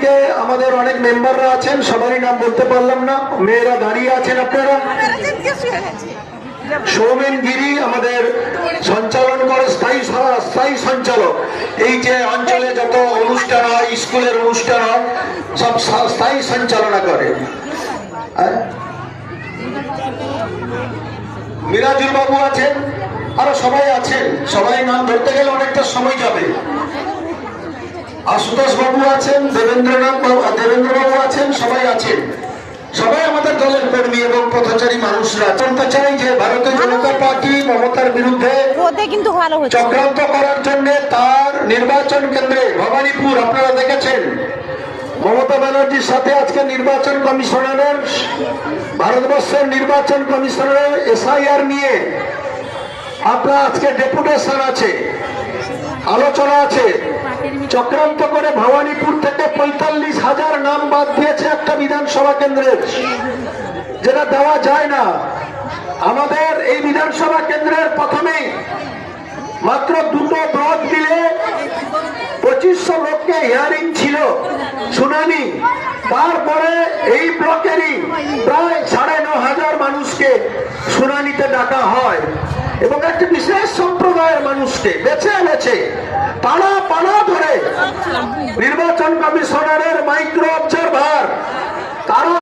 এদিকে আমাদের অনেক মেম্বাররা আছেন, সবারই নাম বলতে পারলাম না, মেয়েরা দাঁড়িয়ে আছেন আপনারা। সৌমেন গিরি আমাদের সঞ্চালন করে, স্থায়ী সঞ্চালক। এই যে অঞ্চলে যত অনুষ্ঠান হয়, স্কুলের অনুষ্ঠান হয়, সব স্থায়ী সঞ্চালনা করে। মিরাজুল বাবু আছেন, আরো সবাই আছেন, সবাই নাম ধরতে গেলে অনেকটা সময় যাবে। আশুতোষ বাবু আছেন, দেবেন্দ্র বাবু আছেন, সবাই আছেন। সবাই আমাদের দলের কর্মী এবং পথচারী মানুষরা। জানতে চাই যে ভারতীয় জনতা পার্টি মমতার বিরুদ্ধে চক্রান্ত করার জন্য তার নির্বাচন কেন্দ্রে ভবানীপুর আপনারা দেখেছেন, মমতা ব্যানার্জির সাথে আজকে নির্বাচন কমিশনারের, ভারতবর্ষের নির্বাচন কমিশনারের এসআইআর নিয়ে আপনার আজকে ডেপুটেশন আছে, আলোচনা আছে। চক্রান্ত করে ভবানীপুর থেকে 45,000 নাম বাদ দিয়েছে একটা বিধানসভা কেন্দ্রের, যেটা দেওয়া যায় না। আমাদের এই বিধানসভা কেন্দ্রের প্রথমে মাত্র 2টো ব্লক দিলে 2500 লোককে হিয়ারিং ছিল, শুনানি। তারপরে এই ব্লকেরই প্রায় 9,500 মানুষকে শুনানিতে ডাকা হয় এবং একটি বিশেষ সম্প্রদায়ের মানুষকে বেছে বেছে পাড়া পাড়া ধরে নির্বাচন কমিশনারের মাইক্রো